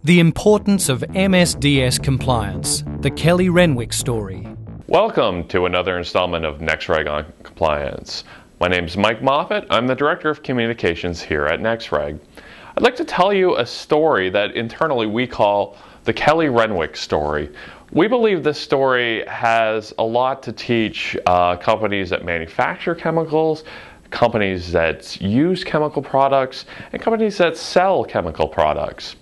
The importance of MSDS compliance, the Kellie Renwick story. Welcome to another installment of NextReg on Compliance. My name is Mike Moffat. I'm the Director of Communications here at NextReg. I'd like to tell you a story that internally we call the Kellie Renwick story. We believe this story has a lot to teach companies that manufacture chemicals, companies that use chemical products, and companies that sell chemical products.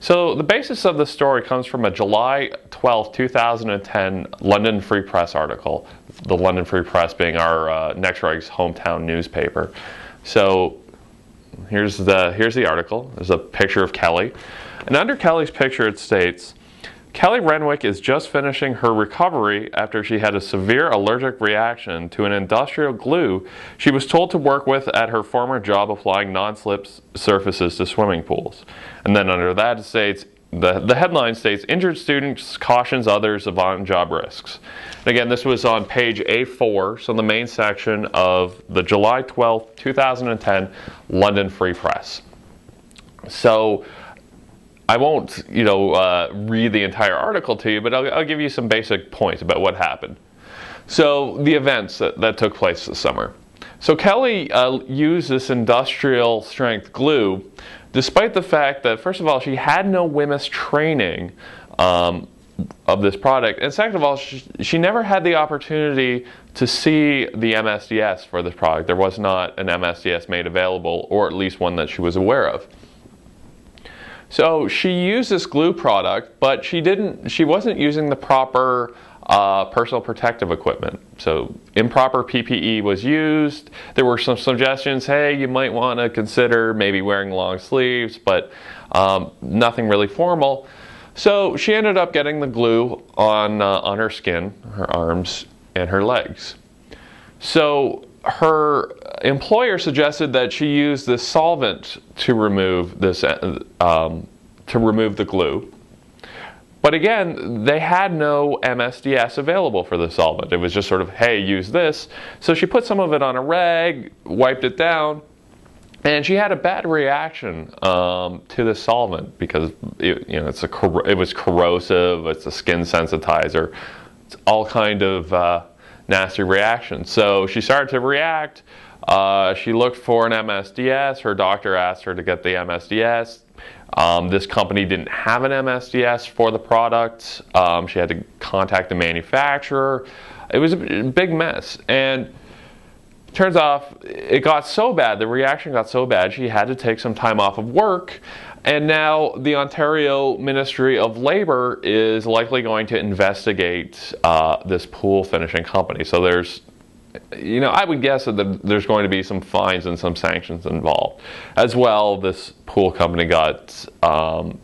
So the basis of the story comes from a July 12, 2010 London Free Press article, the London Free Press being our NextReg's hometown newspaper. So here's the article. There's a picture of Kellie. And under Kellie's picture it states, Kellie Renwick is just finishing her recovery after she had a severe allergic reaction to an industrial glue she was told to work with at her former job applying non-slip surfaces to swimming pools. And then under that it states, the headline states, injured students cautions others of on-job risks. And again, this was on page A4, so the main section of the July 12, 2010 London Free Press. So I won't, read the entire article to you, but I'll give you some basic points about what happened. So the events that took place this summer. So Kellie used this industrial strength glue, despite the fact that, first of all, she had no WHMIS training of this product, and second of all, she never had the opportunity to see the MSDS for this product. There was not an MSDS made available, or at least one that she was aware of. So she used this glue product, but she wasn't using the proper personal protective equipment. So improper PPE was used. There were some suggestions, hey, you might want to consider maybe wearing long sleeves, but nothing really formal. So she ended up getting the glue on her skin, her arms, and her legs. So her employer suggested that she use this solvent to remove this, the glue. But again, they had no MSDS available for the solvent. It was just sort of, hey, use this. So she put some of it on a rag, wiped it down, and she had a bad reaction to the solvent because it was corrosive. It's a skin sensitizer. It's all kind of nasty reaction. So she started to react. She looked for an MSDS. Her doctor asked her to get the MSDS. This company didn't have an MSDS for the product. She had to contact the manufacturer. It was a big mess. And turns out it got so bad, the reaction got so bad, she had to take some time off of work. And now the Ontario Ministry of Labour is likely going to investigate this pool finishing company. So there's, I would guess that there's going to be some fines and some sanctions involved. As well, this pool company got, on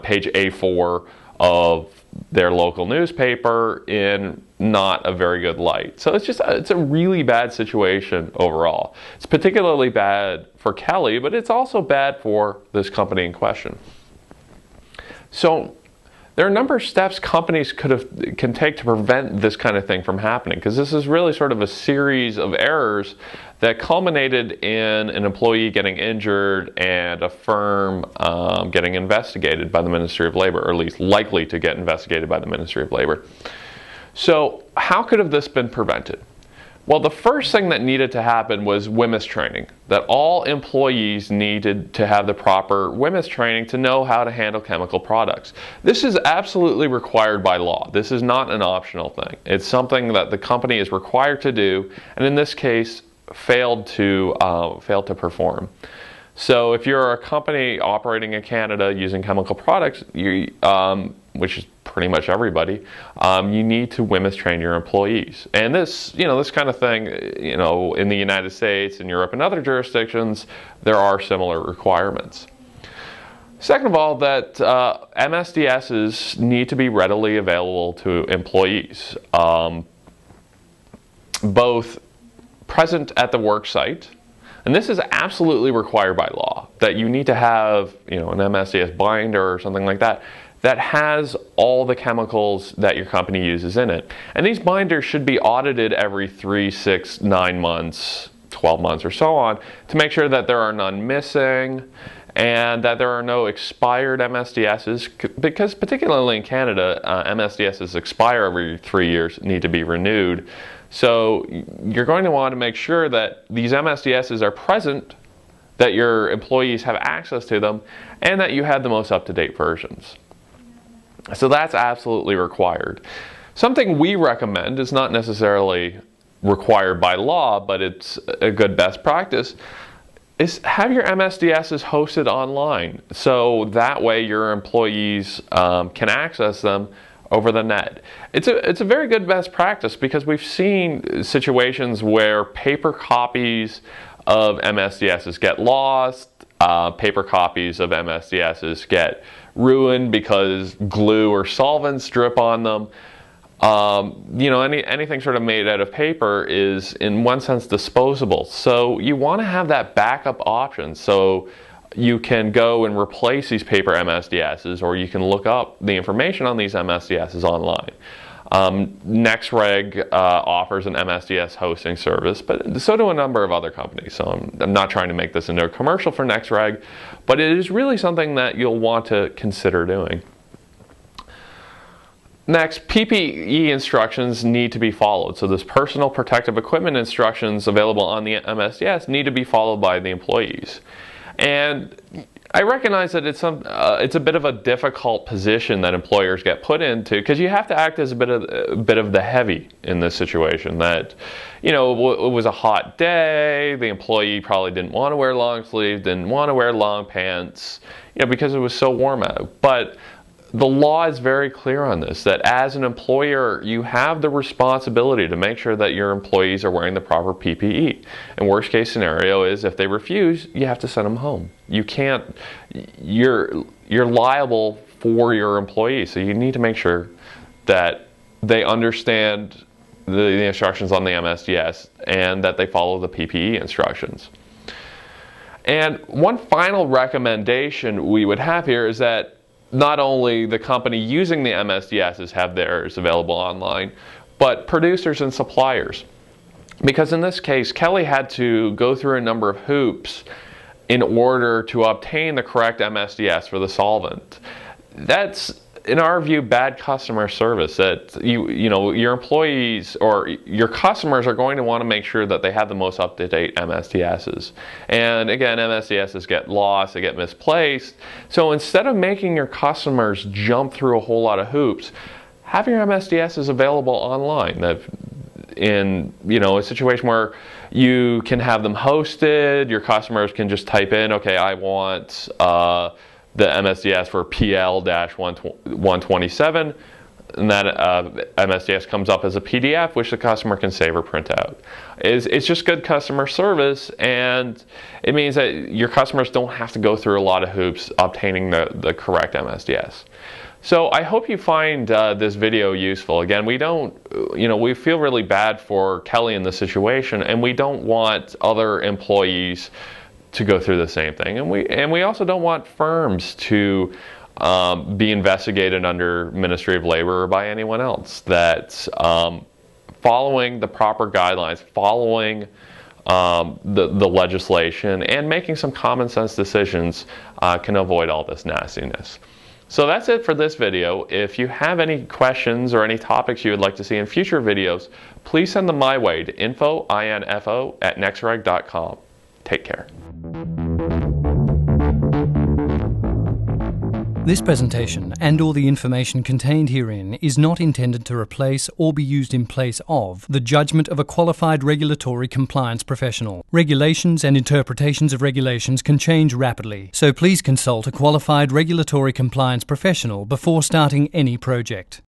page A4 of their local newspaper in not a very good light. So it's a really bad situation overall. It's particularly bad for Kellie, but it's also bad for this company in question. So there are a number of steps companies can take to prevent this kind of thing from happening, because this is really sort of a series of errors that culminated in an employee getting injured and a firm getting investigated by the Ministry of Labour, or at least likely to get investigated by the Ministry of Labour. So how could have this been prevented? Well, the first thing that needed to happen was WHMIS training, that all employees needed to have the proper WHMIS training to know how to handle chemical products. This is absolutely required by law. This is not an optional thing. It's something that the company is required to do, and in this case, failed to perform. So if you're a company operating in Canada using chemical products, which is pretty much everybody, you need to WHMIS train your employees. And this kind of thing, in the United States and Europe and other jurisdictions, there are similar requirements. Second of all, that MSDSs need to be readily available to employees, both present at the work site, and this is absolutely required by law, that you need to have an MSDS binder or something like that that has all the chemicals that your company uses in it. And these binders should be audited every 3, 6, 9 months, 12 months or so on to make sure that there are none missing and that there are no expired MSDSs, because particularly in Canada, MSDSs expire every 3 years, need to be renewed. So you're going to want to make sure that these MSDSs are present, that your employees have access to them, and that you have the most up-to-date versions. So that's absolutely required. Something we recommend is not necessarily required by law, but it's a good best practice, is have your MSDSs hosted online. So that way your employees can access them over the net. It's a very good best practice, because we've seen situations where paper copies of MSDSs get lost, paper copies of MSDSs get ruined because glue or solvents drip on them. Anything sort of made out of paper is, in one sense, disposable. So you want to have that backup option, so you can go and replace these paper MSDSs, or you can look up the information on these MSDSs online. NextReg offers an MSDS hosting service, but so do a number of other companies. So I'm not trying to make this into a commercial for NextReg, but it is really something that you'll want to consider doing. Next, PPE instructions need to be followed. So this personal protective equipment instructions available on the MSDS need to be followed by the employees. And I recognize that it's a bit of a difficult position that employers get put into, because you have to act as a bit of the heavy in this situation. That, it was a hot day, the employee probably didn't want to wear long sleeves, didn't want to wear long pants, because it was so warm out. But the law is very clear on this, that as an employer, you have the responsibility to make sure that your employees are wearing the proper PPE. And worst case scenario is, if they refuse, you have to send them home. You can't, you're liable for your employees. So you need to make sure that they understand the instructions on the MSDS and that they follow the PPE instructions. And one final recommendation we would have here is that not only the company using the MSDSs have theirs available online, but producers and suppliers. Because in this case, Kellie had to go through a number of hoops in order to obtain the correct MSDS for the solvent. That's, in our view, bad customer service. That your employees or your customers are going to want to make sure that they have the most up-to-date MSDSs. And again, MSDSs get lost, they get misplaced. So instead of making your customers jump through a whole lot of hoops, have your MSDSs available online. That in a situation where you can have them hosted, your customers can just type in, okay, I want the MSDS for PL-127, and that MSDS comes up as a PDF, which the customer can save or print out. It's just good customer service, and it means that your customers don't have to go through a lot of hoops obtaining the correct MSDS. So I hope you find this video useful. Again, we feel really bad for Kellie in this situation, and we don't want other employees to go through the same thing, and we also don't want firms to be investigated under Ministry of Labor or by anyone else. That following the proper guidelines, following the legislation, and making some common sense decisions can avoid all this nastiness. So that's it for this video. If you have any questions or any topics you would like to see in future videos, please send them my way to info@nexreg.com. Take care. This presentation and all the information contained herein is not intended to replace or be used in place of the judgment of a qualified regulatory compliance professional. Regulations and interpretations of regulations can change rapidly, so please consult a qualified regulatory compliance professional before starting any project.